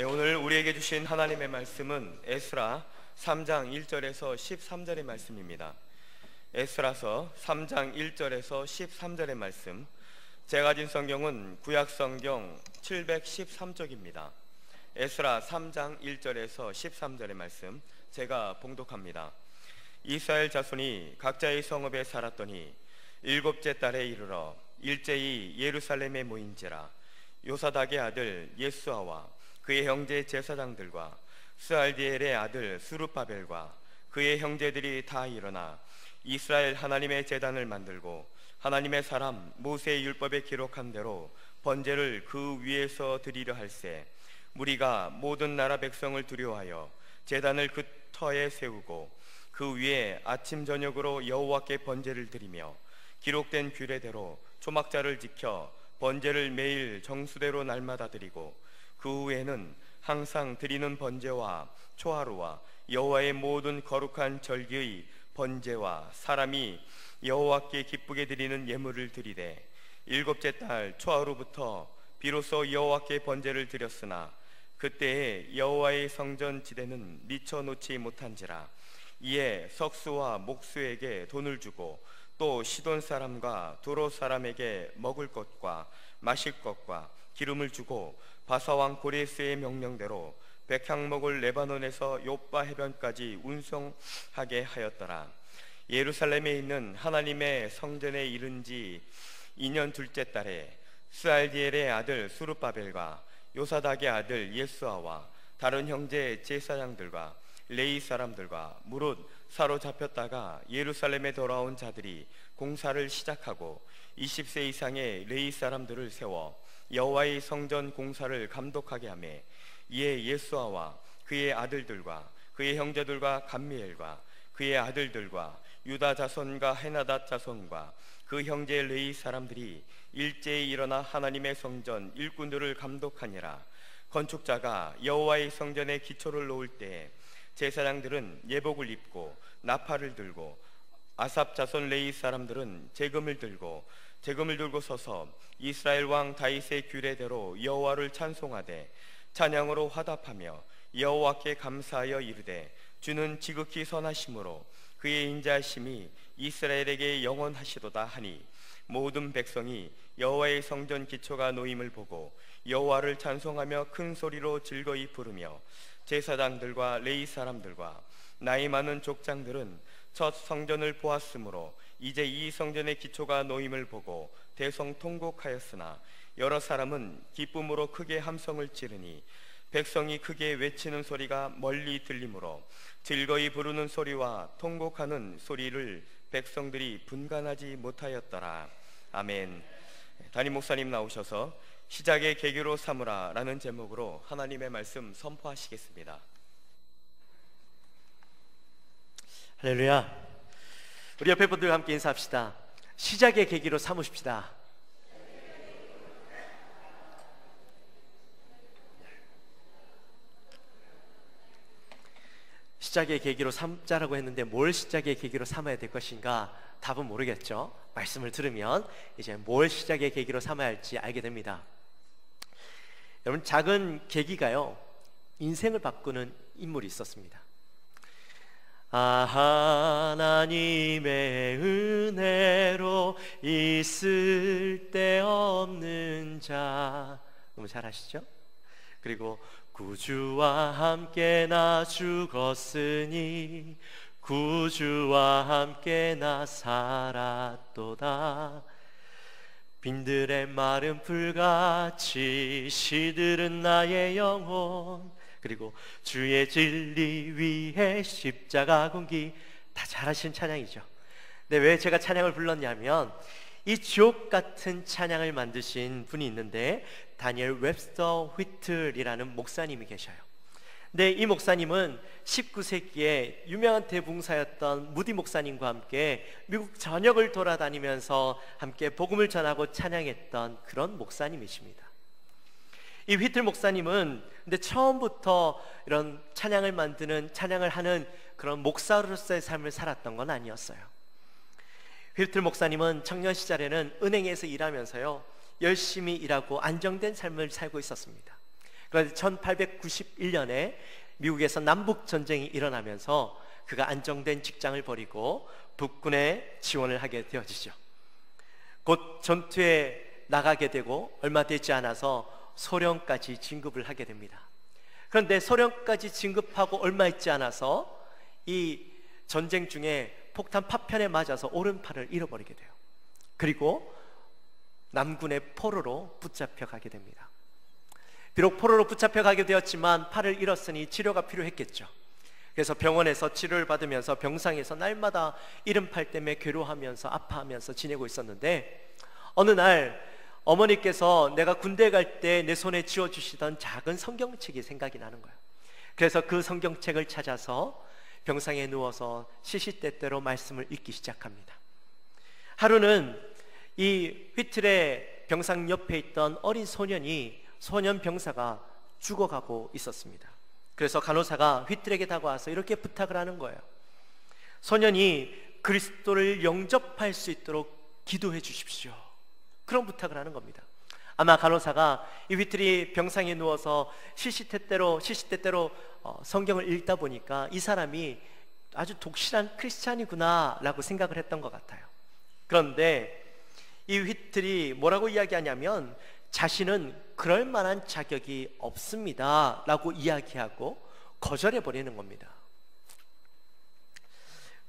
오늘 우리에게 주신 하나님의 말씀은 에스라 3장 1절에서 13절의 말씀입니다. 에스라서 3장 1절에서 13절의 말씀, 제가 가진 성경은 구약성경 713쪽입니다. 에스라 3장 1절에서 13절의 말씀, 제가 봉독합니다. 이스라엘 자손이 각자의 성읍에 살았더니 일곱째 달에 이르러 일제히 예루살렘에 모인지라. 요사닥의 아들 예수아와 그의 형제 제사장들과 스알디엘의 아들 수르바벨과 그의 형제들이 다 일어나 이스라엘 하나님의 제단을 만들고 하나님의 사람 모세의 율법에 기록한 대로 번제를 그 위에서 드리려 할세. 무리가 모든 나라 백성을 두려워하여 제단을 그 터에 세우고 그 위에 아침 저녁으로 여호와께 번제를 드리며 기록된 규례대로 초막자를 지켜 번제를 매일 정수대로 날마다 드리고 그 후에는 항상 드리는 번제와 초하루와 여호와의 모든 거룩한 절기의 번제와 사람이 여호와께 기쁘게 드리는 예물을 드리되 일곱째 달 초하루부터 비로소 여호와께 번제를 드렸으나 그때에 여호와의 성전 지대는 미쳐 놓지 못한지라. 이에 석수와 목수에게 돈을 주고 또 시돈 사람과 두로 사람에게 먹을 것과 마실 것과 기름을 주고 바사왕 고레스의 명령대로 백향목을 레바논에서 요빠 해변까지 운송하게 하였더라. 예루살렘에 있는 하나님의 성전에 이른 지 2년 둘째 달에 스알디엘의 아들 수르바벨과 요사닥의 아들 예수아와 다른 형제 제사장들과 레위 사람들과 무릇 사로잡혔다가 예루살렘에 돌아온 자들이 공사를 시작하고 20세 이상의 레위 사람들을 세워 여호와의 성전 공사를 감독하게 하며, 이에 예수아와 그의 아들들과 그의 형제들과 감미엘과 그의 아들들과 유다 자손과 헤나닷 자손과 그 형제 레위 사람들이 일제히 일어나 하나님의 성전 일꾼들을 감독하니라. 건축자가 여호와의 성전에 기초를 놓을 때에 제사장들은 예복을 입고 나팔을 들고 아삽 자손 레위 사람들은 제금을 들고 서서 이스라엘 왕 다윗의 규례대로 여호와를 찬송하되 찬양으로 화답하며 여호와께 감사하여 이르되 주는 지극히 선하심으로 그의 인자하심이 이스라엘에게 영원하시도다 하니, 모든 백성이 여호와의 성전 기초가 놓임을 보고 여호와를 찬송하며 큰 소리로 즐거이 부르며, 제사장들과 레위 사람들과 나이 많은 족장들은 첫 성전을 보았으므로 이제 이 성전의 기초가 놓임을 보고 대성통곡하였으나 여러 사람은 기쁨으로 크게 함성을 지르니 백성이 크게 외치는 소리가 멀리 들리므로 즐거이 부르는 소리와 통곡하는 소리를 백성들이 분간하지 못하였더라. 아멘. 담임 목사님 나오셔서 시작의 계기로 삼으라 라는 제목으로 하나님의 말씀 선포하시겠습니다. 할렐루야. 우리 옆에 분들과 함께 인사합시다. 시작의 계기로 삼으십시다. 시작의 계기로 삼자라고 했는데 뭘 시작의 계기로 삼아야 될 것인가? 답은 모르겠죠. 말씀을 들으면 이제 뭘 시작의 계기로 삼아야 할지 알게 됩니다. 여러분, 작은 계기가요, 인생을 바꾸는 인물이 있었습니다. 하나님의 은혜로 있을 데 없는 자, 너무 잘 아시죠? 그리고 구주와 함께 나 죽었으니 구주와 함께 나 살았도다. 빈들의 마른 풀같이 시들은 나의 영혼, 그리고 주의 진리 위에 십자가 군기. 다 잘하신 찬양이죠. 근데 왜 제가 찬양을 불렀냐면, 이 주옥 같은 찬양을 만드신 분이 있는데 다니엘 웹스터 휘틀이라는 목사님이 계셔요. 근데 이 목사님은 19세기에 유명한 대붕사였던 무디 목사님과 함께 미국 전역을 돌아다니면서 함께 복음을 전하고 찬양했던 그런 목사님이십니다. 이 휘틀 목사님은 근데 처음부터 이런 찬양을 만드는, 찬양을 하는 그런 목사로서의 삶을 살았던 건 아니었어요. 휘틀 목사님은 청년 시절에는 은행에서 일하면서요, 열심히 일하고 안정된 삶을 살고 있었습니다. 그런데 1891년에 미국에서 남북 전쟁이 일어나면서 그가 안정된 직장을 버리고 북군에 지원을 하게 되어지죠. 곧 전투에 나가게 되고 얼마 되지 않아서 소련까지 진급을 하게 됩니다. 그런데 소련까지 진급하고 얼마 있지 않아서 이 전쟁 중에 폭탄 파편에 맞아서 오른팔을 잃어버리게 돼요. 그리고 남군의 포로로 붙잡혀 가게 됩니다. 비록 포로로 붙잡혀 가게 되었지만 팔을 잃었으니 치료가 필요했겠죠. 그래서 병원에서 치료를 받으면서 병상에서 날마다 잃은 팔 때문에 괴로워하면서 아파하면서 지내고 있었는데, 어느 날 어머니께서 내가 군대 갈 때 내 손에 쥐어주시던 작은 성경책이 생각이 나는 거예요. 그래서 그 성경책을 찾아서 병상에 누워서 시시때때로 말씀을 읽기 시작합니다. 하루는 이 휘틀의 병상 옆에 있던 어린 소년 병사가 죽어가고 있었습니다. 그래서 간호사가 휘틀에게 다가와서 이렇게 부탁을 하는 거예요. 소년이 그리스도를 영접할 수 있도록 기도해 주십시오. 그런 부탁을 하는 겁니다. 아마 간호사가 이 휘틀이 병상에 누워서 시시때때로 성경을 읽다 보니까 이 사람이 아주 독실한 크리스찬이구나 라고 생각을 했던 것 같아요. 그런데 이 휘틀이 뭐라고 이야기하냐면, 자신은 그럴 만한 자격이 없습니다 라고 이야기하고 거절해 버리는 겁니다.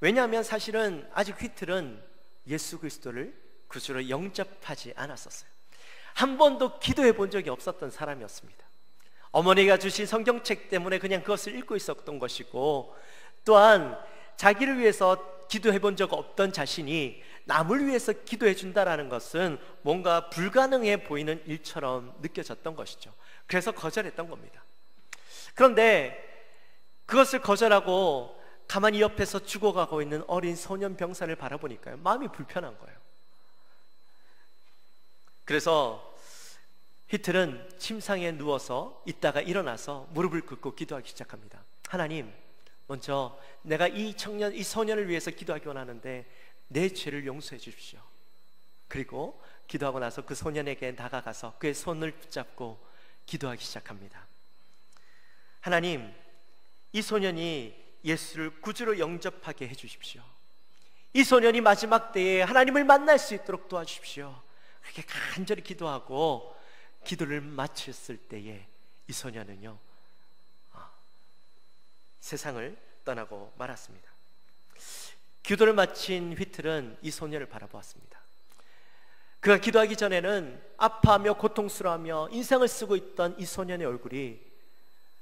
왜냐하면 사실은 아직 휘틀은 예수 그리스도를 구주로 영접하지 않았었어요. 한 번도 기도해 본 적이 없었던 사람이었습니다. 어머니가 주신 성경책 때문에 그냥 그것을 읽고 있었던 것이고, 또한 자기를 위해서 기도해 본 적 없던 자신이 남을 위해서 기도해 준다라는 것은 뭔가 불가능해 보이는 일처럼 느껴졌던 것이죠. 그래서 거절했던 겁니다. 그런데 그것을 거절하고 가만히 옆에서 죽어가고 있는 어린 소년 병사를 바라보니까요, 마음이 불편한 거예요. 그래서 휘틀은 침상에 누워서 있다가 일어나서 무릎을 꿇고 기도하기 시작합니다. 하나님, 먼저 내가 이 소년을 위해서 기도하기 원하는데 내 죄를 용서해 주십시오. 그리고 기도하고 나서 그 소년에게 다가가서 그의 손을 붙잡고 기도하기 시작합니다. 하나님, 이 소년이 예수를 구주로 영접하게 해 주십시오. 이 소년이 마지막 때에 하나님을 만날 수 있도록 도와주십시오. 그렇게 간절히 기도하고 기도를 마쳤을 때에 이 소년은요, 세상을 떠나고 말았습니다. 기도를 마친 휘틀은 이 소년을 바라보았습니다. 그가 기도하기 전에는 아파하며 고통스러워하며 인상을 쓰고 있던 이 소년의 얼굴이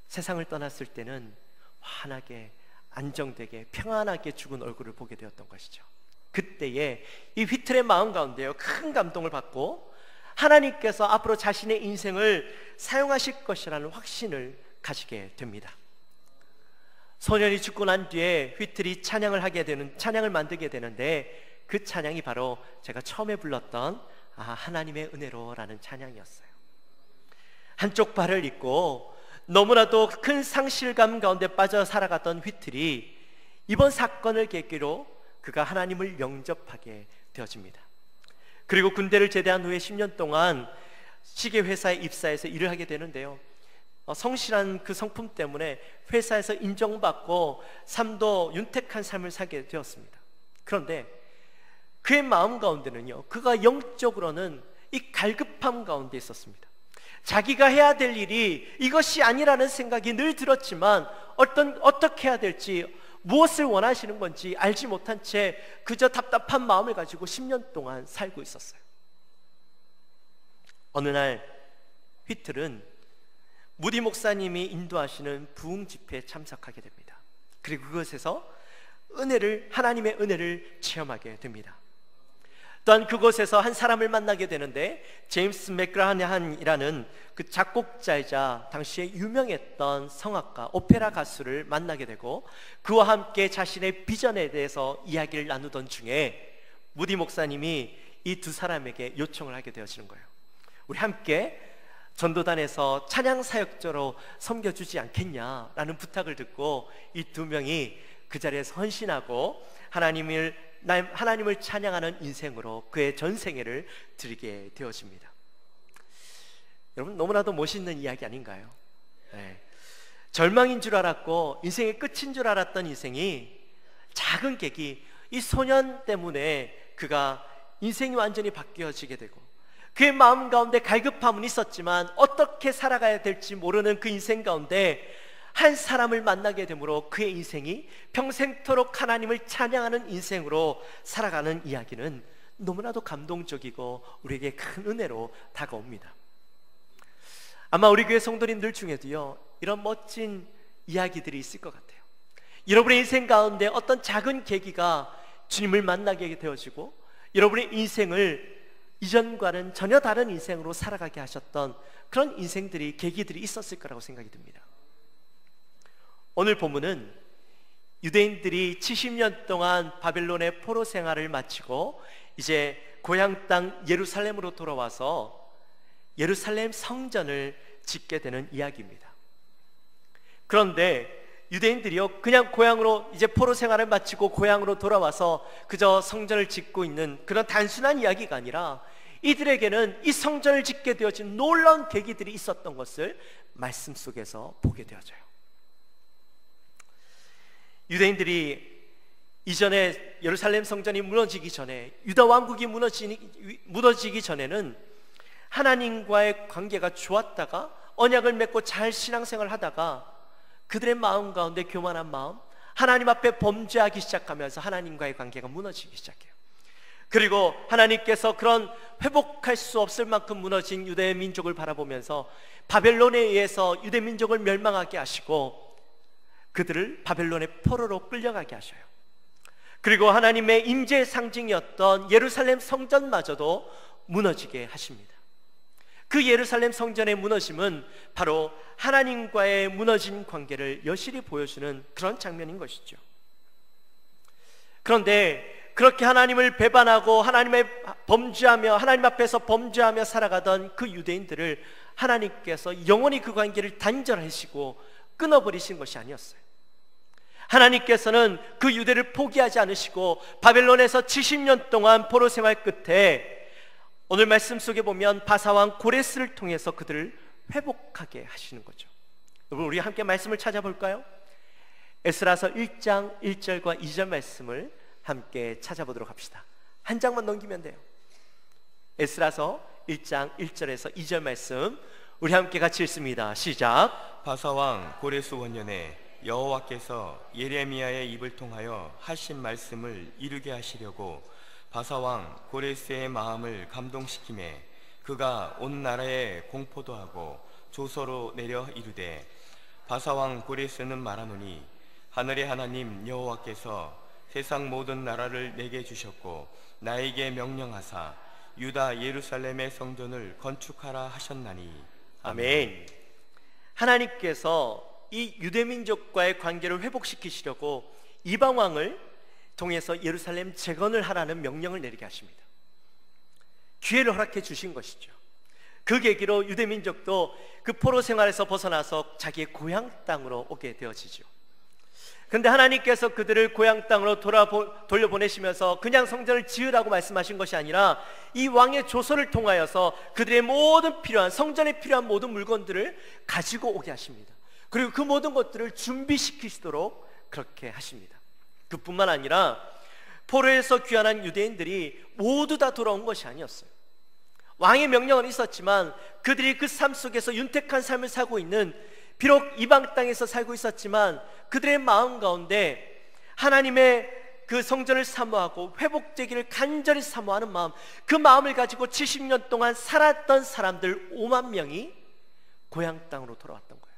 세상을 떠났을 때는 환하게 안정되게 평안하게 죽은 얼굴을 보게 되었던 것이죠. 그때에 이 휘틀의 마음 가운데요, 큰 감동을 받고 하나님께서 앞으로 자신의 인생을 사용하실 것이라는 확신을 가지게 됩니다. 소년이 죽고 난 뒤에 휘틀이 찬양을 만들게 되는데, 그 찬양이 바로 제가 처음에 불렀던 하나님의 은혜로라는 찬양이었어요. 한쪽 발을 잊고 너무나도 큰 상실감 가운데 빠져 살아갔던 휘틀이 이번 사건을 계기로 그가 하나님을 영접하게 되어집니다. 그리고 군대를 제대한 후에 10년 동안 시계회사에 입사해서 일을 하게 되는데요, 성실한 그 성품 때문에 회사에서 인정받고 삶도 윤택한 삶을 살게 되었습니다. 그런데 그의 마음 가운데는요, 그가 영적으로는 이 갈급함 가운데 있었습니다. 자기가 해야 될 일이 이것이 아니라는 생각이 늘 들었지만 어떻게 해야 될지, 무엇을 원하시는 건지 알지 못한 채 그저 답답한 마음을 가지고 10년 동안 살고 있었어요. 어느 날 휘틀은 무디 목사님이 인도하시는 부흥 집회에 참석하게 됩니다. 그리고 그것에서 하나님의 은혜를 체험하게 됩니다. 또한 그곳에서 한 사람을 만나게 되는데, 제임스 맥그라한이라는 그 작곡자이자 당시에 유명했던 성악가, 오페라 가수를 만나게 되고 그와 함께 자신의 비전에 대해서 이야기를 나누던 중에 무디 목사님이 이 두 사람에게 요청을 하게 되어지는 거예요. 우리 함께 전도단에서 찬양 사역자로 섬겨주지 않겠냐라는 부탁을 듣고 이 두 명이 그 자리에서 헌신하고 하나님을 찬양하는 인생으로 그의 전생애를 드리게 되어집니다. 여러분, 너무나도 멋있는 이야기 아닌가요? 네. 절망인 줄 알았고 인생의 끝인 줄 알았던 인생이 작은 계기, 이 소년 때문에 그가 인생이 완전히 바뀌어지게 되고 그의 마음 가운데 갈급함은 있었지만 어떻게 살아가야 될지 모르는 그 인생 가운데 한 사람을 만나게 되므로 그의 인생이 평생토록 하나님을 찬양하는 인생으로 살아가는 이야기는 너무나도 감동적이고 우리에게 큰 은혜로 다가옵니다. 아마 우리 교회 성도님들 중에도요, 이런 멋진 이야기들이 있을 것 같아요. 여러분의 인생 가운데 어떤 작은 계기가 주님을 만나게 되어지고 여러분의 인생을 이전과는 전혀 다른 인생으로 살아가게 하셨던 그런 인생들이, 계기들이 있었을 거라고 생각이 듭니다. 오늘 본문은 유대인들이 70년 동안 바벨론의 포로 생활을 마치고 이제 고향 땅 예루살렘으로 돌아와서 예루살렘 성전을 짓게 되는 이야기입니다. 그런데 유대인들이요, 그냥 고향으로 이제 포로 생활을 마치고 고향으로 돌아와서 그저 성전을 짓고 있는 그런 단순한 이야기가 아니라 이들에게는 이 성전을 짓게 되어진 놀라운 계기들이 있었던 것을 말씀 속에서 보게 되어져요. 유대인들이 이전에 예루살렘 성전이 무너지기 전에, 유다 왕국이 무너지기 전에는 하나님과의 관계가 좋았다가 언약을 맺고 잘 신앙생활을 하다가 그들의 마음 가운데 교만한 마음, 하나님 앞에 범죄하기 시작하면서 하나님과의 관계가 무너지기 시작해요. 그리고 하나님께서 그런 회복할 수 없을 만큼 무너진 유대 민족을 바라보면서 바벨론에 의해서 유대 민족을 멸망하게 하시고 그들을 바벨론의 포로로 끌려가게 하셔요. 그리고 하나님의 임재의 상징이었던 예루살렘 성전마저도 무너지게 하십니다. 그 예루살렘 성전의 무너짐은 바로 하나님과의 무너진 관계를 여실히 보여주는 그런 장면인 것이죠. 그런데 그렇게 하나님을 배반하고 하나님 앞에서 범죄하며 살아가던 그 유대인들을 하나님께서 영원히 그 관계를 단절하시고 끊어버리신 것이 아니었어요. 하나님께서는 그 유대를 포기하지 않으시고 바벨론에서 70년 동안 포로 생활 끝에 오늘 말씀 속에 보면 바사왕 고레스를 통해서 그들을 회복하게 하시는 거죠. 여러분, 우리 함께 말씀을 찾아볼까요? 에스라서 1장 1절과 2절 말씀을 함께 찾아보도록 합시다. 한 장만 넘기면 돼요. 에스라서 1장 1절에서 2절 말씀 우리 함께 같이 읽습니다. 시작. 바사왕 고레스 원년에 여호와께서 예레미야의 입을 통하여 하신 말씀을 이루게 하시려고 바사왕 고레스의 마음을 감동시키매 그가 온 나라에 공포도 하고 조서로 내려 이르되 바사왕 고레스는 말하노니 하늘의 하나님 여호와께서 세상 모든 나라를 내게 주셨고 나에게 명령하사 유다 예루살렘의 성전을 건축하라 하셨나니. 아멘. 하나님께서 이 유대민족과의 관계를 회복시키시려고 이방왕을 통해서 예루살렘 재건을 하라는 명령을 내리게 하십니다. 기회를 허락해 주신 것이죠. 그 계기로 유대민족도 그 포로 생활에서 벗어나서 자기의 고향 땅으로 오게 되어지죠. 그런데 하나님께서 그들을 고향 땅으로 돌려보내시면서 그냥 성전을 지으라고 말씀하신 것이 아니라 이 왕의 조서를 통하여서 그들의 모든 필요한, 성전에 필요한 모든 물건들을 가지고 오게 하십니다. 그리고 그 모든 것들을 준비시키시도록 그렇게 하십니다. 그뿐만 아니라 포로에서 귀환한 유대인들이 모두 다 돌아온 것이 아니었어요. 왕의 명령은 있었지만 그들이 그 삶 속에서 윤택한 삶을 살고 있는, 비록 이방 땅에서 살고 있었지만 그들의 마음 가운데 하나님의 그 성전을 사모하고 회복되기를 간절히 사모하는 마음, 그 마음을 가지고 70년 동안 살았던 사람들 5만 명이 고향 땅으로 돌아왔던 거예요.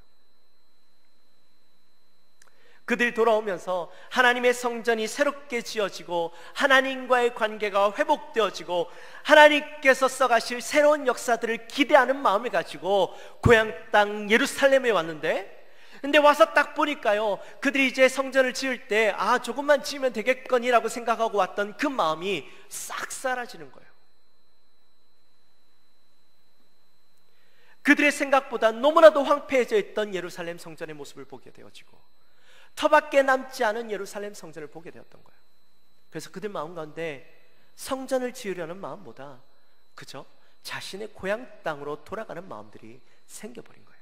그들이 돌아오면서 하나님의 성전이 새롭게 지어지고 하나님과의 관계가 회복되어지고 하나님께서 써가실 새로운 역사들을 기대하는 마음을 가지고 고향 땅 예루살렘에 왔는데, 근데 와서 딱 보니까요, 그들이 이제 성전을 지을 때 조금만 지으면 되겠거니라고 생각하고 왔던 그 마음이 싹 사라지는 거예요. 그들의 생각보다 너무나도 황폐해져 있던 예루살렘 성전의 모습을 보게 되어지고 터밖에 남지 않은 예루살렘 성전을 보게 되었던 거예요. 그래서 그들 마음 가운데 성전을 지으려는 마음보다 그저 자신의 고향 땅으로 돌아가는 마음들이 생겨버린 거예요.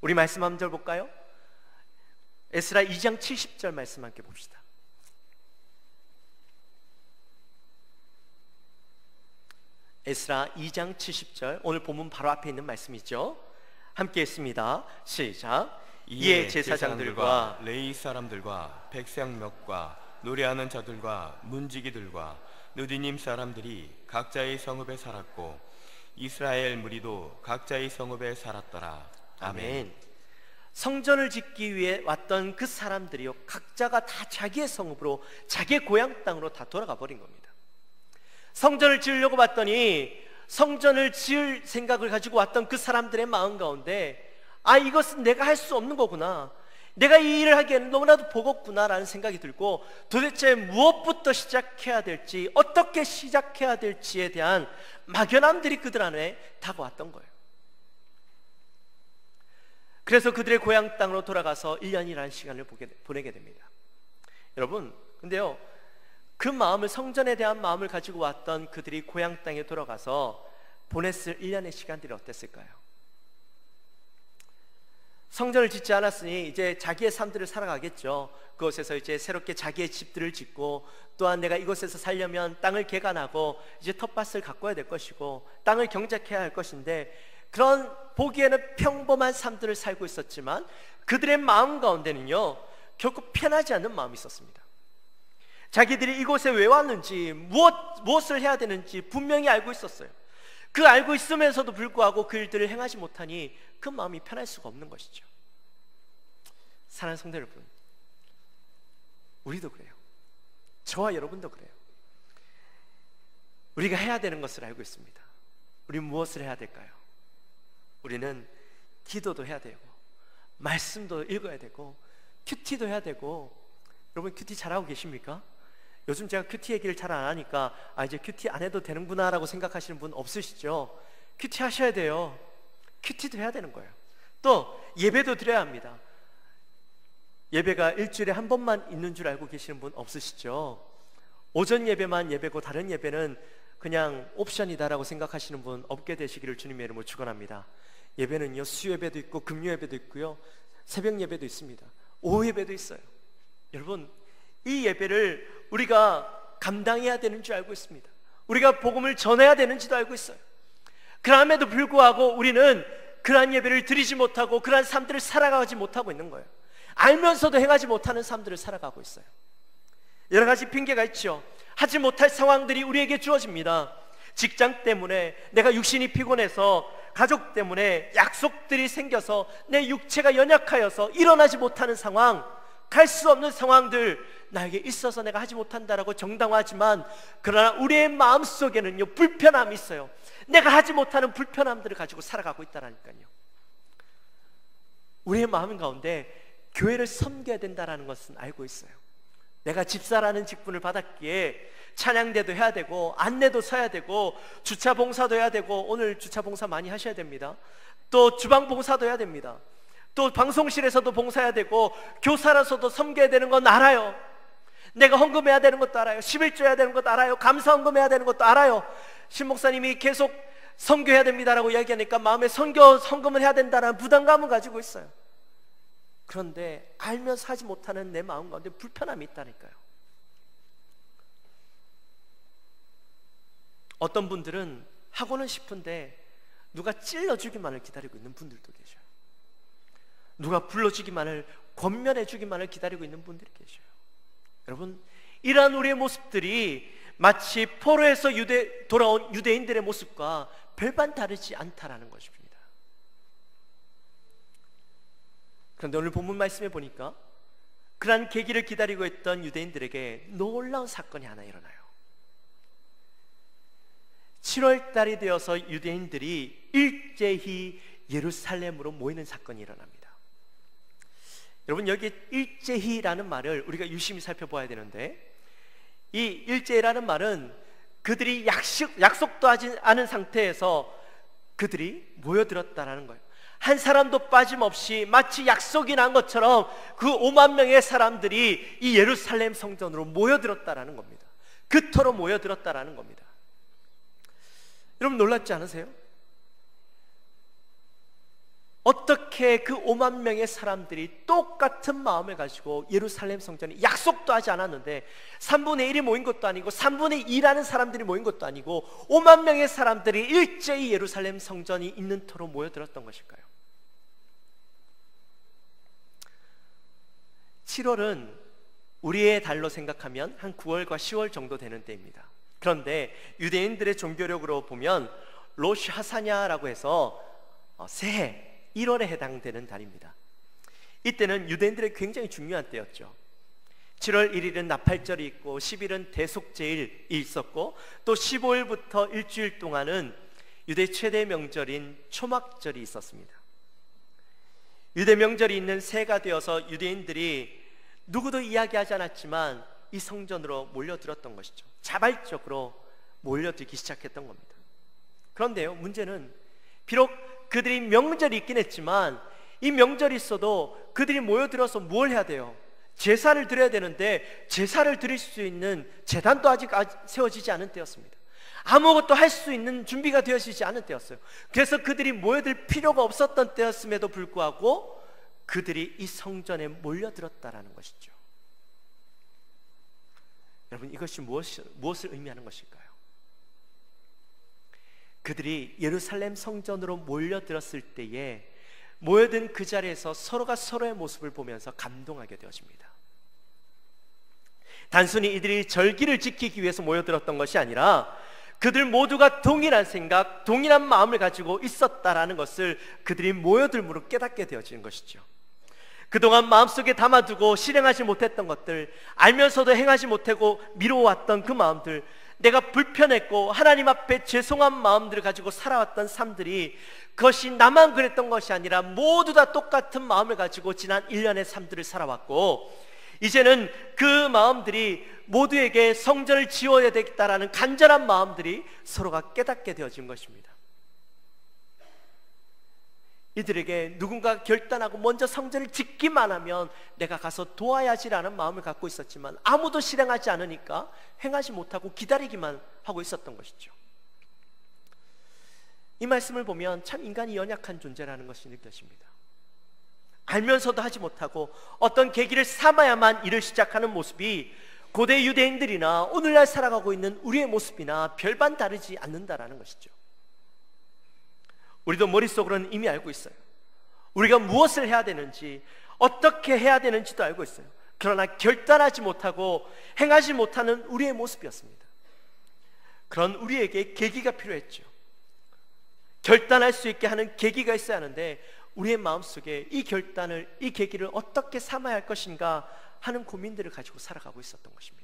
우리 말씀 한 절 볼까요? 에스라 2장 70절 말씀 함께 봅시다. 에스라 2장 70절, 오늘 본문 바로 앞에 있는 말씀이죠. 함께 했습니다. 시작. 이에 제사장들과 레위 사람들과 백성몇과 노래하는 자들과 문지기들과 느디님 사람들이 각자의 성읍에 살았고 이스라엘 무리도 각자의 성읍에 살았더라. 아멘. 성전을 짓기 위해 왔던 그 사람들이요, 각자가 다 자기의 성읍으로, 자기의 고향 땅으로 다 돌아가 버린 겁니다. 성전을 지으려고 봤더니 성전을 지을 생각을 가지고 왔던 그 사람들의 마음 가운데, 아, 이것은 내가 할 수 없는 거구나, 내가 이 일을 하기에는 너무나도 버겁구나 라는 생각이 들고, 도대체 무엇부터 시작해야 될지, 어떻게 시작해야 될지에 대한 막연함들이 그들 안에 다가왔던 거예요. 그래서 그들의 고향 땅으로 돌아가서 1년이라는 시간을 보내게 됩니다. 여러분, 근데요, 그 마음을, 성전에 대한 마음을 가지고 왔던 그들이 고향 땅에 돌아가서 보냈을 1년의 시간들이 어땠을까요? 성전을 짓지 않았으니 이제 자기의 삶들을 살아가겠죠. 그곳에서 이제 새롭게 자기의 집들을 짓고, 또한 내가 이곳에서 살려면 땅을 개간하고 이제 텃밭을 가꿔야 될 것이고 땅을 경작해야 할 것인데, 그런 보기에는 평범한 삶들을 살고 있었지만 그들의 마음 가운데는요, 결코 편하지 않는 마음이 있었습니다. 자기들이 이곳에 왜 왔는지, 무엇을 해야 되는지 분명히 알고 있었어요. 그 알고 있으면서도 불구하고 그 일들을 행하지 못하니 그 마음이 편할 수가 없는 것이죠. 사랑하는 성도 여러분, 우리도 그래요. 저와 여러분도 그래요. 우리가 해야 되는 것을 알고 있습니다. 우리 무엇을 해야 될까요? 우리는 기도도 해야 되고, 말씀도 읽어야 되고, 큐티도 해야 되고. 여러분, 큐티 잘하고 계십니까? 요즘 제가 큐티 얘기를 잘 안 하니까 아, 이제 큐티 안 해도 되는구나 라고 생각하시는 분 없으시죠? 큐티 하셔야 돼요. 큐티도 해야 되는 거예요. 또 예배도 드려야 합니다. 예배가 일주일에 한 번만 있는 줄 알고 계시는 분 없으시죠? 오전 예배만 예배고 다른 예배는 그냥 옵션이다라고 생각하시는 분 없게 되시기를 주님의 이름으로 축원합니다. 예배는요, 수요예배도 있고 금요예배도 있고요, 새벽 예배도 있습니다. 오후 예배도 있어요. 여러분, 이 예배를 우리가 감당해야 되는 줄 알고 있습니다. 우리가 복음을 전해야 되는지도 알고 있어요. 그럼에도 불구하고 우리는 그러한 예배를 드리지 못하고 그러한 삶들을 살아가지 못하고 있는 거예요. 알면서도 행하지 못하는 삶들을 살아가고 있어요. 여러 가지 핑계가 있죠. 하지 못할 상황들이 우리에게 주어집니다. 직장 때문에, 내가 육신이 피곤해서, 가족 때문에 약속들이 생겨서 내 육체가 연약하여서 일어나지 못하는 상황, 갈 수 없는 상황들 나에게 있어서 내가 하지 못한다라고 정당화하지만, 그러나 우리의 마음속에는요, 불편함이 있어요. 내가 하지 못하는 불편함들을 가지고 살아가고 있다라니까요. 우리의 마음 가운데 교회를 섬겨야 된다는 것은 알고 있어요. 내가 집사라는 직분을 받았기에 찬양대도 해야 되고, 안내도 서야 되고, 주차 봉사도 해야 되고, 오늘 주차 봉사 많이 하셔야 됩니다. 또 주방 봉사도 해야 됩니다. 또 방송실에서도 봉사해야 되고, 교사라서도 섬겨야 되는 건 알아요. 내가 헌금해야 되는 것도 알아요. 11조 해야 되는 것도 알아요. 감사 헌금해야 되는 것도 알아요. 신 목사님이 계속 선교해야 됩니다라고 이야기하니까 마음에 헌금을 해야 된다는 부담감을 가지고 있어요. 그런데 알면서 하지 못하는 내 마음 가운데 불편함이 있다니까요. 어떤 분들은 하고는 싶은데 누가 찔러주기만을 기다리고 있는 분들도 계셔요. 누가 불러주기만을, 권면해주기만을 기다리고 있는 분들이 계셔요. 여러분, 이러한 우리의 모습들이 마치 포로에서 돌아온 유대인들의 모습과 별반 다르지 않다라는 것입니다. 그런데 오늘 본문 말씀에 보니까 그러한 계기를 기다리고 있던 유대인들에게 놀라운 사건이 하나 일어나요. 7월달이 되어서 유대인들이 일제히 예루살렘으로 모이는 사건이 일어납니다. 여러분, 여기 일제히라는 말을 우리가 유심히 살펴봐야 되는데, 이 일제히라는 말은 그들이 약속도 하지 않은 상태에서 그들이 모여들었다라는 거예요. 한 사람도 빠짐없이 마치 약속이 난 것처럼 그 5만 명의 사람들이 이 예루살렘 성전으로 모여들었다라는 겁니다. 그토로 모여들었다라는 겁니다. 여러분, 놀랍지 않으세요? 어떻게 그 5만 명의 사람들이 똑같은 마음을 가지고 예루살렘 성전에 약속도 하지 않았는데 3분의 1이 모인 것도 아니고 3분의 2라는 사람들이 모인 것도 아니고 5만 명의 사람들이 일제히 예루살렘 성전이 있는 터로 모여들었던 것일까요? 7월은 우리의 달로 생각하면 한 9월과 10월 정도 되는 때입니다. 그런데 유대인들의 종교력으로 보면 로시 하사냐라고 해서 새해 1월에 해당되는 달입니다. 이때는 유대인들의 굉장히 중요한 때였죠. 7월 1일은 나팔절이 있고 10일은 대속제일이 있었고 또 15일부터 일주일 동안은 유대 최대 명절인 초막절이 있었습니다. 유대 명절이 있는 새해가 되어서 유대인들이 누구도 이야기하지 않았지만 이 성전으로 몰려들었던 것이죠. 자발적으로 몰려들기 시작했던 겁니다. 그런데요, 문제는 비록 그들이 명절이 있긴 했지만 이 명절이 있어도 그들이 모여들어서 뭘 해야 돼요? 제사를 드려야 되는데 제사를 드릴 수 있는 제단도 아직 세워지지 않은 때였습니다. 아무것도 할 수 있는 준비가 되어지지 않은 때였어요. 그래서 그들이 모여들 필요가 없었던 때였음에도 불구하고 그들이 이 성전에 몰려들었다라는 것이죠. 여러분, 이것이 무엇을 의미하는 것일까요? 그들이 예루살렘 성전으로 몰려들었을 때에 모여든 그 자리에서 서로가 서로의 모습을 보면서 감동하게 되어집니다. 단순히 이들이 절기를 지키기 위해서 모여들었던 것이 아니라 그들 모두가 동일한 생각, 동일한 마음을 가지고 있었다라는 것을 그들이 모여들므로 깨닫게 되어지는 것이죠. 그동안 마음속에 담아두고 실행하지 못했던 것들, 알면서도 행하지 못하고 미뤄왔던 그 마음들, 내가 불편했고 하나님 앞에 죄송한 마음들을 가지고 살아왔던 삶들이 그것이 나만 그랬던 것이 아니라 모두 다 똑같은 마음을 가지고 지난 1년의 삶들을 살아왔고 이제는 그 마음들이 모두에게 성전을 지어야 되겠다라는 간절한 마음들이 서로가 깨닫게 되어진 것입니다. 이들에게 누군가 결단하고 먼저 성전을 짓기만 하면 내가 가서 도와야지라는 마음을 갖고 있었지만 아무도 실행하지 않으니까 행하지 못하고 기다리기만 하고 있었던 것이죠. 이 말씀을 보면 참 인간이 연약한 존재라는 것이 느껴집니다. 알면서도 하지 못하고 어떤 계기를 삼아야만 일을 시작하는 모습이 고대 유대인들이나 오늘날 살아가고 있는 우리의 모습이나 별반 다르지 않는다라는 것이죠. 우리도 머릿속으로는 이미 알고 있어요. 우리가 무엇을 해야 되는지, 어떻게 해야 되는지도 알고 있어요. 그러나 결단하지 못하고 행하지 못하는 우리의 모습이었습니다. 그런 우리에게 계기가 필요했죠. 결단할 수 있게 하는 계기가 있어야 하는데 우리의 마음속에 이 결단을, 이 계기를 어떻게 삼아야 할 것인가 하는 고민들을 가지고 살아가고 있었던 것입니다.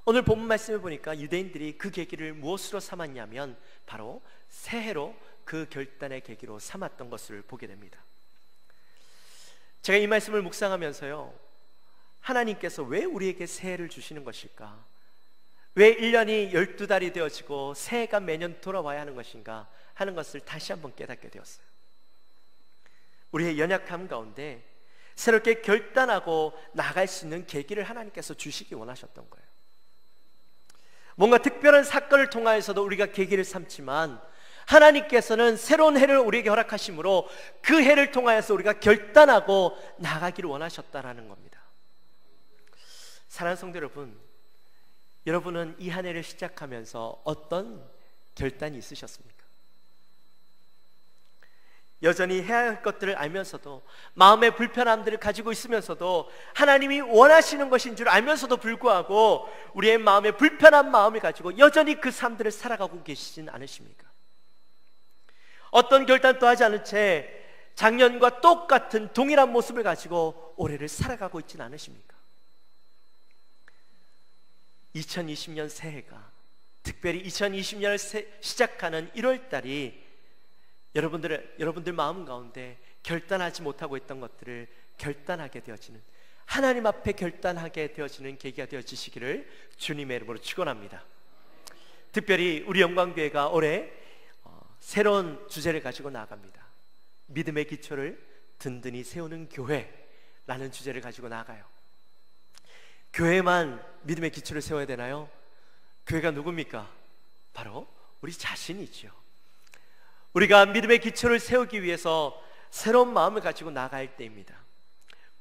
오늘 본문 말씀을 보니까 유대인들이 그 계기를 무엇으로 삼았냐면 바로 새해로 그 결단의 계기로 삼았던 것을 보게 됩니다. 제가 이 말씀을 묵상하면서요, 하나님께서 왜 우리에게 새해를 주시는 것일까? 왜 1년이 12달이 되어지고 새해가 매년 돌아와야 하는 것인가 하는 것을 다시 한번 깨닫게 되었어요. 우리의 연약함 가운데 새롭게 결단하고 나아갈 수 있는 계기를 하나님께서 주시기 원하셨던 거예요. 뭔가 특별한 사건을 통하여서도 우리가 계기를 삼지만 하나님께서는 새로운 해를 우리에게 허락하심으로 그 해를 통하여서 우리가 결단하고 나아가기를 원하셨다라는 겁니다. 사랑하는 성도 여러분, 여러분은 이 한 해를 시작하면서 어떤 결단이 있으셨습니까? 여전히 해야 할 것들을 알면서도 마음의 불편함들을 가지고 있으면서도 하나님이 원하시는 것인 줄 알면서도 불구하고 우리의 마음에 불편한 마음을 가지고 여전히 그 삶들을 살아가고 계시진 않으십니까? 어떤 결단도 하지 않은 채 작년과 똑같은 동일한 모습을 가지고 올해를 살아가고 있진 않으십니까? 2020년 새해가, 특별히 2020년을 시작하는 1월달이 여러분들 마음 가운데 결단하지 못하고 있던 것들을 결단하게 되어지는, 하나님 앞에 결단하게 되어지는 계기가 되어지시기를 주님의 이름으로 축원합니다. 특별히 우리 영광교회가 올해 새로운 주제를 가지고 나아갑니다. 믿음의 기초를 든든히 세우는 교회라는 주제를 가지고 나아가요. 교회만 믿음의 기초를 세워야 되나요? 교회가 누굽니까? 바로 우리 자신이죠. 우리가 믿음의 기초를 세우기 위해서 새로운 마음을 가지고 나아갈 때입니다.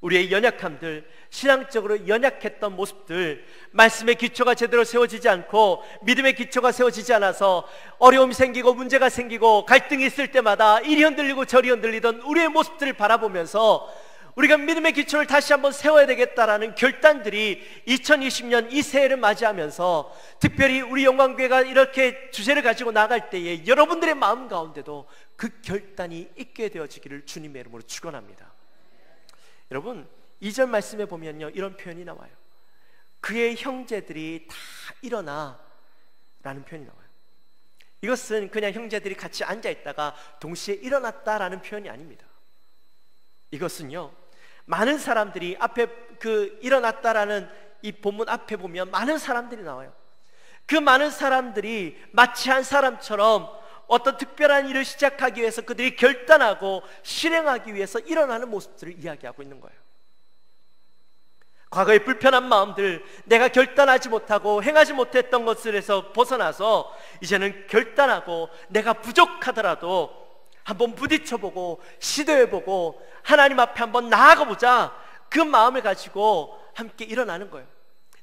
우리의 연약함들, 신앙적으로 연약했던 모습들, 말씀의 기초가 제대로 세워지지 않고 믿음의 기초가 세워지지 않아서 어려움이 생기고 문제가 생기고 갈등이 있을 때마다 이리 흔들리고 저리 흔들리던 우리의 모습들을 바라보면서 우리가 믿음의 기초를 다시 한번 세워야 되겠다라는 결단들이 2020년 이 새해를 맞이하면서 특별히 우리 영광교회가 이렇게 주제를 가지고 나갈 때에 여러분들의 마음 가운데도 그 결단이 있게 되어지기를 주님의 이름으로 축원합니다. 여러분, 2절 말씀에 보면요, 이런 표현이 나와요. 그의 형제들이 다 일어나 라는 표현이 나와요. 이것은 그냥 형제들이 같이 앉아있다가 동시에 일어났다라는 표현이 아닙니다. 이것은요, 많은 사람들이 앞에 일어났다라는 이 본문 앞에 보면 많은 사람들이 나와요. 그 많은 사람들이 마치 한 사람처럼 어떤 특별한 일을 시작하기 위해서 그들이 결단하고 실행하기 위해서 일어나는 모습들을 이야기하고 있는 거예요. 과거의 불편한 마음들, 내가 결단하지 못하고 행하지 못했던 것들에서 벗어나서 이제는 결단하고 내가 부족하더라도 한번 부딪혀보고 시도해보고 하나님 앞에 한번 나아가보자, 그 마음을 가지고 함께 일어나는 거예요.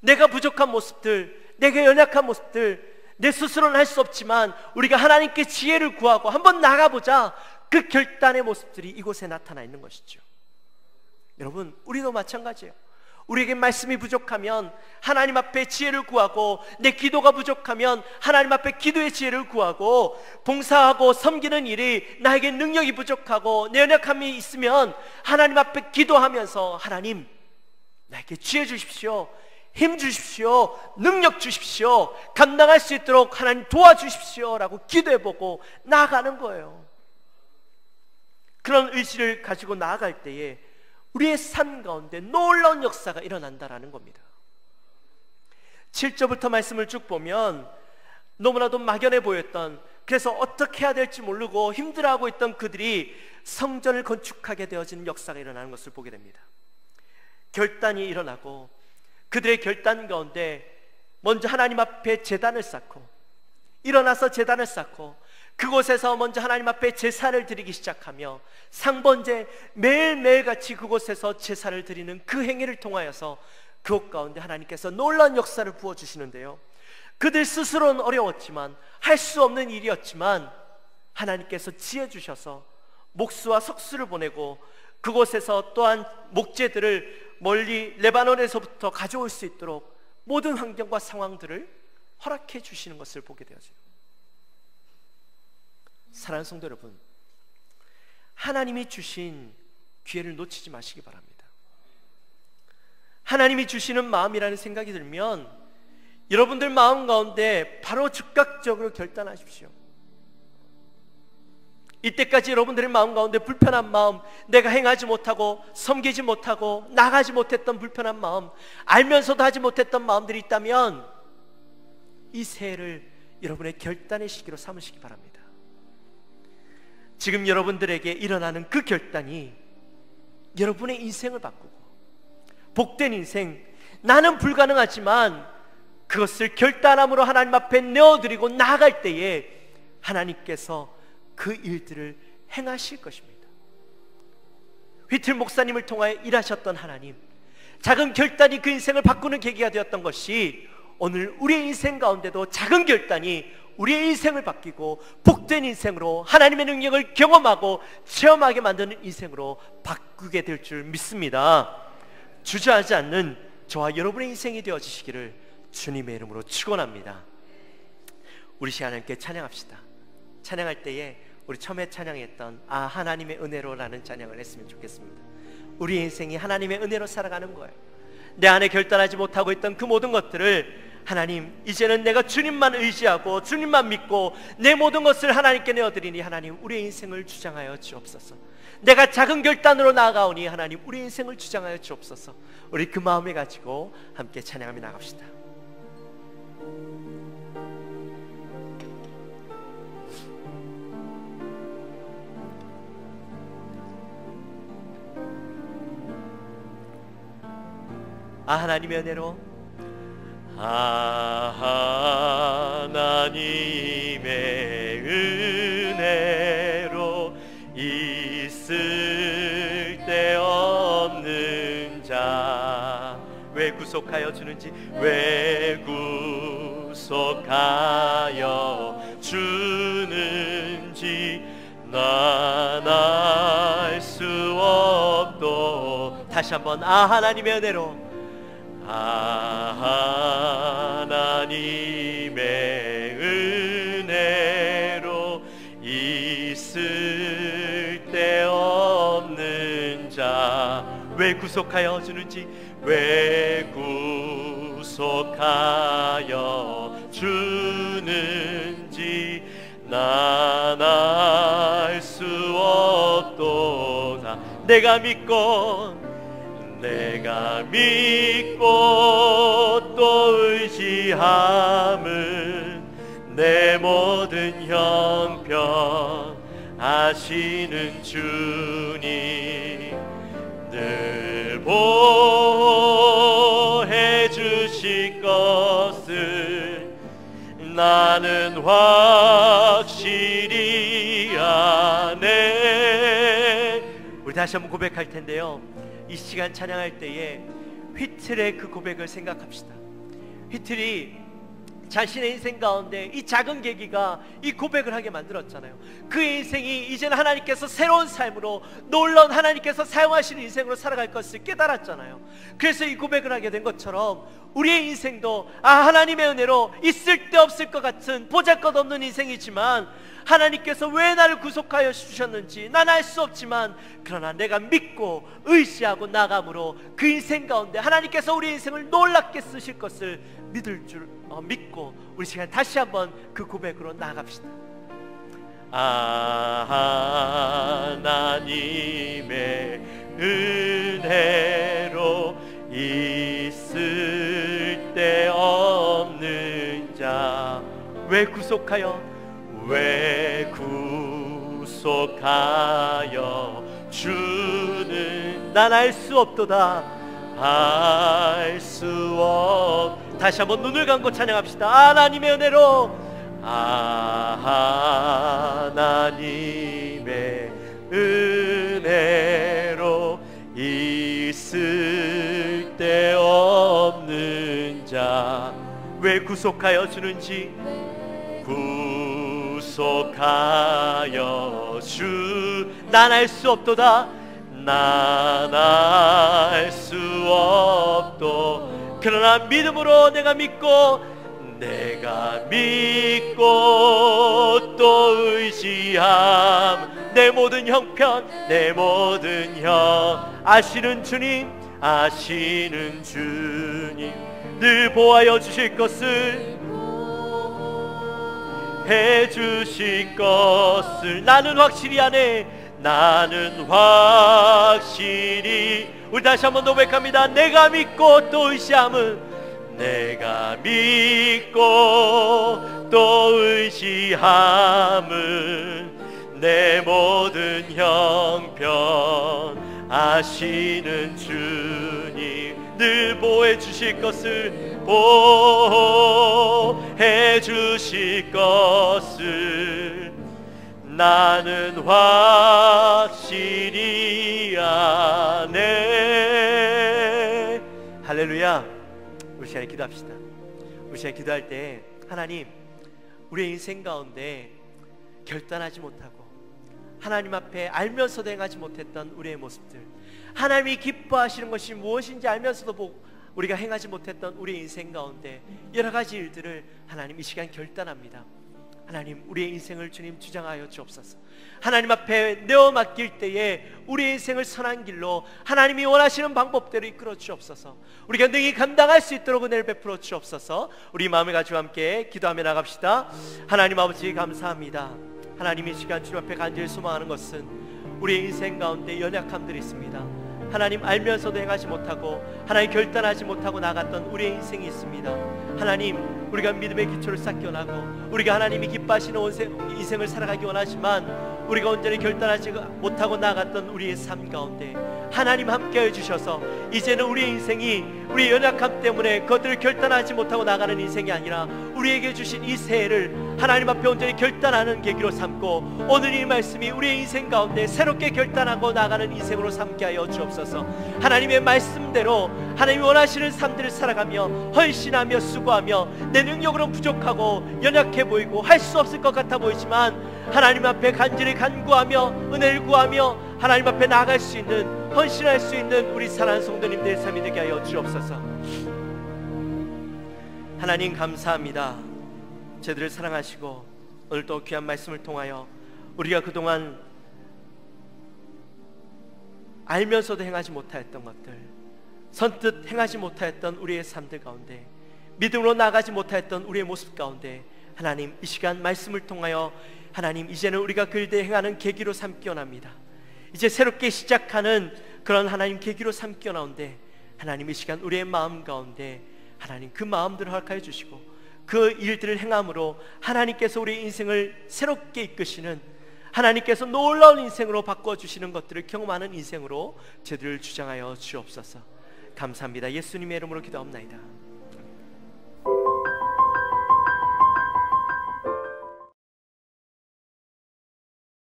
내가 부족한 모습들, 내가 연약한 모습들, 내 스스로는 할 수 없지만 우리가 하나님께 지혜를 구하고 한번 나가보자, 그 결단의 모습들이 이곳에 나타나 있는 것이죠. 여러분, 우리도 마찬가지예요. 우리에게 말씀이 부족하면 하나님 앞에 지혜를 구하고, 내 기도가 부족하면 하나님 앞에 기도의 지혜를 구하고, 봉사하고 섬기는 일이 나에게 능력이 부족하고 내 연약함이 있으면 하나님 앞에 기도하면서 하나님, 나에게 지혜 주십시오, 힘 주십시오, 능력 주십시오, 감당할 수 있도록 하나님 도와주십시오 라고 기도해보고 나아가는 거예요. 그런 의지를 가지고 나아갈 때에 우리의 삶 가운데 놀라운 역사가 일어난다라는 겁니다. 7절부터 말씀을 쭉 보면 너무나도 막연해 보였던, 그래서 어떻게 해야 될지 모르고 힘들어하고 있던 그들이 성전을 건축하게 되어지는 역사가 일어나는 것을 보게 됩니다. 결단이 일어나고, 그들의 결단 가운데 먼저 하나님 앞에 제단을 쌓고, 일어나서 제단을 쌓고 그곳에서 먼저 하나님 앞에 제사를 드리기 시작하며 상번제 매일매일같이 그곳에서 제사를 드리는 그 행위를 통하여서 그곳 가운데 하나님께서 놀라운 역사를 부어주시는데요, 그들 스스로는 어려웠지만, 할 수 없는 일이었지만 하나님께서 지혜 주셔서 목수와 석수를 보내고 그곳에서 또한 목재들을 멀리 레바논에서부터 가져올 수 있도록 모든 환경과 상황들을 허락해 주시는 것을 보게 되어져요. 사랑하는 성도 여러분, 하나님이 주신 기회를 놓치지 마시기 바랍니다. 하나님이 주시는 마음이라는 생각이 들면 여러분들 마음 가운데 바로 즉각적으로 결단하십시오. 이때까지 여러분들의 마음 가운데 불편한 마음, 내가 행하지 못하고 섬기지 못하고 나가지 못했던 불편한 마음, 알면서도 하지 못했던 마음들이 있다면 이 새해를 여러분의 결단의 시기로 삼으시기 바랍니다. 지금 여러분들에게 일어나는 그 결단이 여러분의 인생을 바꾸고 복된 인생, 나는 불가능하지만 그것을 결단함으로 하나님 앞에 내어드리고 나아갈 때에 하나님께서 그 일들을 행하실 것입니다. 휘틀 목사님을 통하여 일하셨던 하나님, 작은 결단이 그 인생을 바꾸는 계기가 되었던 것이 오늘 우리의 인생 가운데도 작은 결단이 우리의 인생을 바뀌고 복된 인생으로 하나님의 능력을 경험하고 체험하게 만드는 인생으로 바꾸게 될 줄 믿습니다. 주저하지 않는 저와 여러분의 인생이 되어지시기를 주님의 이름으로 축원합니다. 우리 시간 함께 찬양합시다. 찬양할 때에 우리 처음에 찬양했던 하나님의 은혜로라는 찬양을 했으면 좋겠습니다. 우리 인생이 하나님의 은혜로 살아가는 거예요. 내 안에 결단하지 못하고 있던 그 모든 것들을 하나님, 이제는 내가 주님만 의지하고 주님만 믿고 내 모든 것을 하나님께 내어드리니 하나님, 우리의 인생을 주장하여 주옵소서. 내가 작은 결단으로 나아가오니 하나님, 우리 인생을 주장하여 주옵소서. 우리 그 마음을 가지고 함께 찬양하며 나갑시다. 하나님의 은혜로, 하나님의 은혜 있을 데 없는 자. 왜 구속하여 주는지, 왜 구속하여 주는지 난 알 수 없도. 다시 한번 하나님의 은혜로, 하나님의 은혜로 있을 데 없는 자. 왜 구속하여 주는지, 왜 구속하여 주는지 난 알 수 없도다. 내가 믿고 또 의지함은 내 모든 형편 아시는 주님 늘 보호해 주실 것을 나는 확실히 아네. 우리 다시 한번 고백할 텐데요, 이 시간 찬양할 때에 휘틀의 그 고백을 생각합시다. 휘틀이 자신의 인생 가운데 이 작은 계기가 이 고백을 하게 만들었잖아요. 그의 인생이 이제는 하나님께서 새로운 삶으로, 놀라운 하나님께서 사용하시는 인생으로 살아갈 것을 깨달았잖아요. 그래서 이 고백을 하게 된 것처럼 우리의 인생도 하나님의 은혜로 있을 데 없을 것 같은 보잘것없는 인생이지만 하나님께서 왜 나를 구속하여 주셨는지 난 알 수 없지만, 그러나 내가 믿고 의지하고 나감으로 그 인생 가운데 하나님께서 우리 인생을 놀랍게 쓰실 것을 믿을 줄 믿고 우리 시간 다시 한번 그 고백으로 나아갑시다. 하나님의 은혜로 있을 데 없는 자. 왜 구속하여 주는 난 알 수 없도다. 알 수 없. 다시 한번 눈을 감고 찬양합시다. 하나님의 은혜로, 하나님의 은혜로 있을 데 없는 자. 왜 구속하여 주는지, 구속하여 난 알 수 없도다. 난 알 수 없도. 그러나 믿음으로 내가 믿고 또 의지함. 내 모든 형편, 내 모든 아시는 주님 늘 보호하여 주실 것을, 해주실 것을 나는 확실히 아네. 나는 확실히. 우리 다시 한번 고백합니다. 내가 믿고 또 의지함은, 내가 믿고 또 의지함은 내 모든 형편 아시는 주님 늘 보호해 주실 것을, 보호해 주실 것을 나는 확실히 아네. 할렐루야. 우리 시간에 기도합시다. 우리 시간에 기도할 때, 하나님, 우리의 인생 가운데 결단하지 못하고 하나님 앞에 알면서도 행하지 못했던 우리의 모습들, 하나님이 기뻐하시는 것이 무엇인지 알면서도 우리가 행하지 못했던 우리의 인생 가운데 여러 가지 일들을 하나님 이 시간 결단합니다. 하나님, 우리의 인생을 주님 주장하여 주옵소서. 하나님 앞에 내어 맡길 때에 우리의 인생을 선한 길로 하나님이 원하시는 방법대로 이끌어 주옵소서. 우리가 능히 감당할 수 있도록 은혜를 베풀어 주옵소서. 우리 마음을 가지고 함께 기도하며 나갑시다. 하나님 아버지, 감사합니다. 하나님, 이 시간 주님 앞에 간절히 소망하는 것은 우리의 인생 가운데 연약함들이 있습니다. 하나님, 알면서도 행하지 못하고 하나님 결단하지 못하고 나갔던 우리의 인생이 있습니다. 하나님, 우리가 믿음의 기초를 쌓기 원하고 우리가 하나님이 기뻐하시는 인생을 살아가기 원하지만 우리가 온전히 결단하지 못하고 나갔던 우리의 삶 가운데 하나님 함께해 주셔서 이제는 우리의 인생이 우리의 연약함 때문에 그것들을 결단하지 못하고 나가는 인생이 아니라 우리에게 주신 이 새해를 하나님 앞에 온전히 결단하는 계기로 삼고, 오늘 이 말씀이 우리의 인생 가운데 새롭게 결단하고 나가는 인생으로 삼게 하여 주옵소서. 하나님의 말씀대로 하나님이 원하시는 삶들을 살아가며 헌신하며 수고하며, 내 능력으로는 부족하고 연약해 보이고 할 수 없을 것 같아 보이지만 하나님 앞에 간절히 간구하며 은혜를 구하며 하나님 앞에 나아갈 수 있는, 헌신할 수 있는 우리 사랑하는 성도님들의 삶이 되게 하여 주옵소서. 하나님 감사합니다. 저희들을 사랑하시고 오늘도 귀한 말씀을 통하여 우리가 그동안 알면서도 행하지 못하였던 것들, 선뜻 행하지 못하였던 우리의 삶들 가운데, 믿음으로 나가지 못하였던 우리의 모습 가운데 하나님 이 시간 말씀을 통하여 하나님 이제는 우리가 그 일에 행하는 계기로 삼기 원합니다. 이제 새롭게 시작하는 그런 하나님 계기로 삼기 원하는데, 하나님 이 시간 우리의 마음 가운데 하나님 그 마음들을 허락하여 주시고 그 일들을 행함으로 하나님께서 우리 인생을 새롭게 이끄시는, 하나님께서 놀라운 인생으로 바꿔주시는 것들을 경험하는 인생으로 저희들을 주장하여 주옵소서. 감사합니다. 예수님의 이름으로 기도합나이다.